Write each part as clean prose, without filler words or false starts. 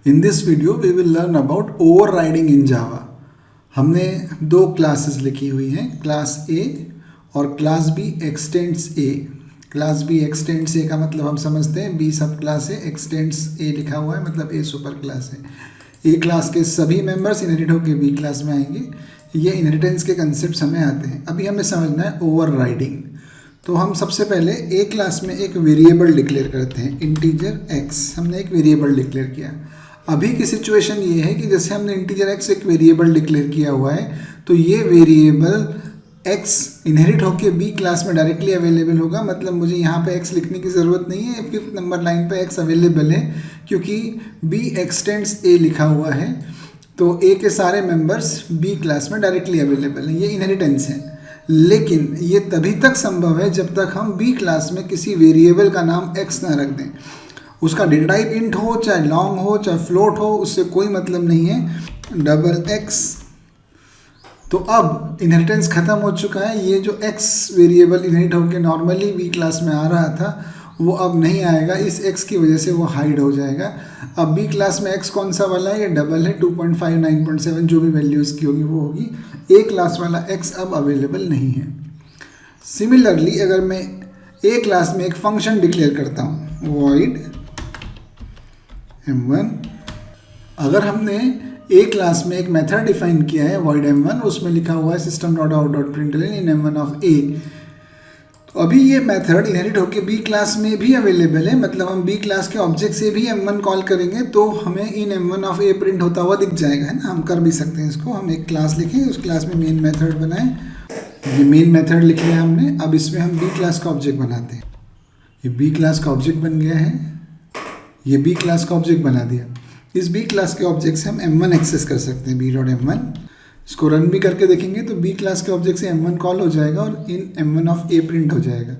In this video we will learn about overriding in Java। हमने दो classes लिखी हुई हैं, क्लास A और class B x tends A। Class B x tends A का मतलब हम समझते हैं B सब क्लास है, एक्सटेंड्स A लिखा हुआ है मतलब A सुपर क्लास है। A क्लास के सभी मेंबर्स इनहेरिट होकर B क्लास में आएंगे। ये इनहेरिटेंस के कंसेप्ट हमें आते हैं। अभी हमें समझना है ओवरराइडिंग। तो हम सबसे पहले A क्लास में एक वेरिएबल डिक्लेयर करते हैं, इंटीजर x। हमने एक वेरिएबल डिक्लेयर किया। अभी की सिचुएशन ये है कि जैसे हमने इंटीजर x एक वेरिएबल डिक्लेयर किया हुआ है, तो ये वेरिएबल x इनहेरिट होके B क्लास में डायरेक्टली अवेलेबल होगा। मतलब मुझे यहाँ पे x लिखने की ज़रूरत नहीं है, 5th नंबर लाइन पे x अवेलेबल है क्योंकि B एक्सटेंड्स A लिखा हुआ है। तो A के सारे मेंबर्स B क्लास में डायरेक्टली अवेलेबल हैं, ये इनहेरिटेंस है। लेकिन ये तभी तक संभव है जब तक हम B क्लास में किसी वेरिएबल का नाम x ना रख दें। उसका डेटा टाइप इंट हो, चाहे लॉन्ग हो, चाहे फ्लोट हो, उससे कोई मतलब नहीं है। Double x। तो अब इनहेरिटेंस ख़त्म हो चुका है। ये जो x वेरिएबल इनहेरिट होकर नॉर्मली B क्लास में आ रहा था वो अब नहीं आएगा, इस x की वजह से वो हाइड हो जाएगा। अब B क्लास में x कौन सा वाला है? ये डबल है, 2.5 9.7 जो भी वैल्यू इसकी होगी वो होगी। A क्लास वाला x अब अवेलेबल नहीं है। सिमिलरली अगर मैं A क्लास में एक फंक्शन डिक्लेयर करता हूँ, वॉइड m1। अगर हमने A क्लास में एक मेथड डिफाइन किया है void m1, उसमें लिखा हुआ है system.out.println in m1 of A। तो अभी ये मेथड इनहेरिट होकर B क्लास में भी अवेलेबल है। मतलब हम B क्लास के ऑब्जेक्ट से भी m1 कॉल करेंगे तो हमें इन m1 of A प्रिंट होता हुआ दिख जाएगा, है ना। हम कर भी सकते हैं इसको। हम एक क्लास लिखें, उस क्लास में मेन मेथड बनाएं। ये मेन मेथड लिख लिया हमने। अब इसमें हम B क्लास का ऑब्जेक्ट बनाते हैं। ये B क्लास का ऑब्जेक्ट बन गया है, ये B क्लास का ऑब्जेक्ट बना दिया। इस B क्लास के ऑब्जेक्ट से हम m1 एक्सेस कर सकते हैं, b.m1। इसको रन भी करके देखेंगे तो B क्लास के ऑब्जेक्ट से m1 कॉल हो जाएगा और इन m1 ऑफ A प्रिंट हो जाएगा।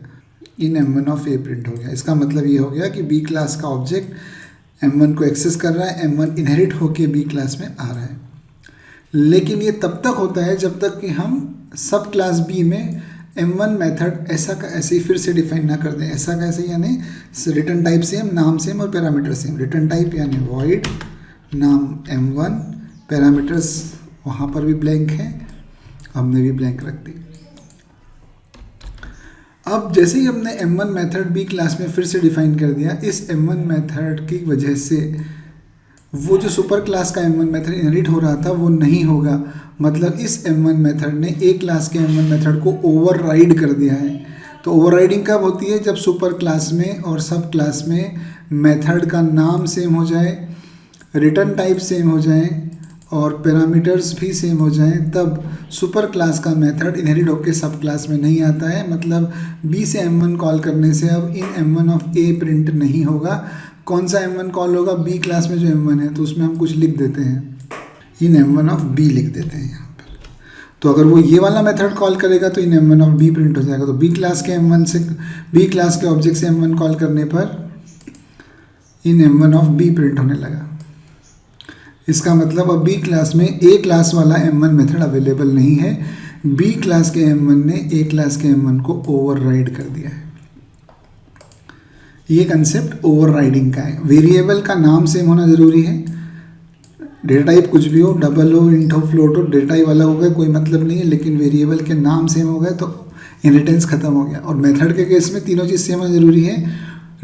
इन m1 ऑफ A प्रिंट हो गया। इसका मतलब ये हो गया कि B क्लास का ऑब्जेक्ट m1 को एक्सेस कर रहा है, m1 इनहेरिट होके B क्लास में आ रहा है। लेकिन ये तब तक होता है जब तक कि हम सब क्लास B में m1 मेथड ऐसा का ऐसे ही फिर से डिफाइन ना कर दें। ऐसा कैसे? यानी रिटर्न टाइप सेम, नाम सेम और पैरामीटर सेम। रिटर्न टाइप यानी वॉइड नाम m1, पैरामीटर्स वहाँ पर भी ब्लैंक है, हमने भी ब्लैंक रख दी। अब जैसे ही हमने m1 मेथड B क्लास में फिर से डिफाइन कर दिया, इस m1 मेथड की वजह से वो जो सुपर क्लास का m1 मेथड इनहेरिट हो रहा था वो नहीं होगा। मतलब इस m1 मेथड ने A क्लास के m1 मेथड को ओवरराइड कर दिया है। तो ओवरराइडिंग कब होती है? जब सुपर क्लास में और सब क्लास में मेथड का नाम सेम हो जाए, रिटर्न टाइप सेम हो जाए और पैरामीटर्स भी सेम हो जाएं, तब सुपर क्लास का मेथड इनहेरिट होकर सब क्लास में नहीं आता है। मतलब B से m1 कॉल करने से अब इन m1 ऑफ A प्रिंट नहीं होगा। कौन सा m1 कॉल होगा? B क्लास में जो m1 है, तो उसमें हम कुछ लिख देते हैं, इन m1 ऑफ B लिख देते हैं यहाँ पर। तो अगर वो ये वाला मेथड कॉल करेगा तो इन m1 ऑफ B प्रिंट हो जाएगा। तो B क्लास के m1 से B क्लास के ऑब्जेक्ट से m1 कॉल करने पर इन m1 ऑफ B प्रिंट होने लगा। इसका मतलब अब B क्लास में A क्लास वाला m1 मेथड अवेलेबल नहीं है। B क्लास के m1 ने A क्लास के m1 को ओवरराइड कर दिया है। ये कंसेप्ट ओवरराइडिंग का है। वेरिएबल का नाम सेम होना जरूरी है, डेटा टाइप कुछ भी हो, डबल हो, इंट हो, फ्लोट हो, डेटा टाइप अलग हो गया कोई मतलब नहीं है, लेकिन वेरिएबल के नाम सेम हो गए तो इनहेरिटेंस खत्म हो गया। और मेथड के केस में तीनों चीज़ सेम होना जरूरी है,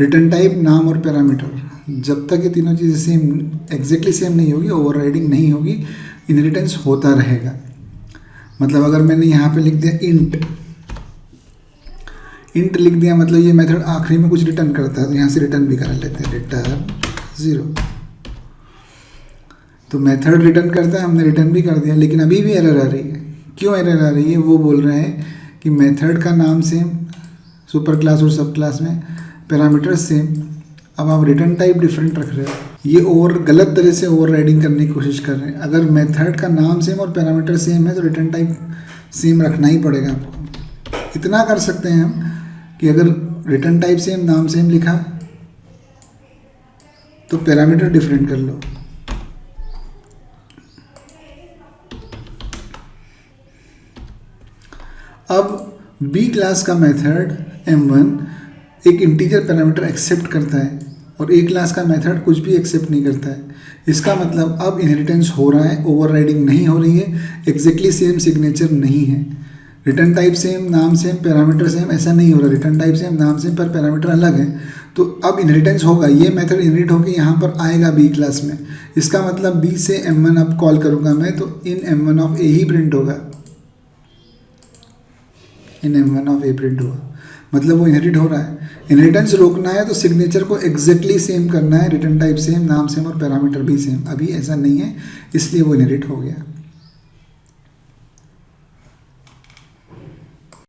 रिटर्न टाइप, नाम और पैरामीटर। जब तक ये तीनों चीज़ें सेम एग्जैक्टली सेम नहीं होगी, ओवरराइडिंग नहीं होगी, इनहेरिटेंस होता रहेगा। मतलब अगर मैंने यहाँ पे लिख दिया इंट लिख दिया, मतलब ये मेथड आखिरी में कुछ रिटर्न करता है, तो यहाँ से रिटर्न भी करा लेते हैं, रिटर्न 0। तो मेथड रिटर्न करता है, हमने रिटर्न भी कर दिया, लेकिन अभी भी एरर आ रही है। क्यों एरर आ रही है? वो बोल रहे हैं कि मेथड का नाम सेम सुपर क्लास और सब क्लास में, पैरामीटर सेम। अब आप रिटर्न टाइप डिफरेंट रख रहे हो, ये गलत तरह से ओवरराइडिंग करने की कोशिश कर रहे हैं। अगर मेथड का नाम सेम और पैरामीटर सेम है तो रिटर्न टाइप सेम रखना ही पड़ेगा आपको। इतना कर सकते हैं हम कि अगर रिटर्न टाइप सेम, नाम सेम लिखा तो पैरामीटर डिफरेंट कर लो। अब B क्लास का मेथड m1 एक इंटीजर पैरामीटर एक्सेप्ट करता है और ए क्लास का मेथड कुछ भी एक्सेप्ट नहीं करता है। इसका मतलब अब इनहेरिटेंस हो रहा है, ओवरराइडिंग नहीं हो रही है, एग्जैक्टली सेम सिग्नेचर नहीं है। रिटर्न टाइप सेम, नाम सेम, पैरामीटर सेम, ऐसा नहीं हो रहा। रिटर्न टाइप सेम, नाम सेम, पर पैरामीटर अलग है। तो अब इनहेरिटेंस होगा, ये मेथड इनहेरिट होकर यहाँ पर आएगा बी क्लास में। इसका मतलब बी से m1 अब कॉल करूँगा मैं, तो इन m1 of A he print होगा, इन m1 ऑफ ए प्रिंट होगा, मतलब वो इनहेरिट हो रहा है। इनहेरिटेंस रोकना है तो सिग्नेचर को एग्जैक्टली सेम करना है, रिटर्न टाइप सेम, नाम सेम और पैरामीटर भी सेम। अभी ऐसा नहीं है, इसलिए वो इनहेरिट हो गया।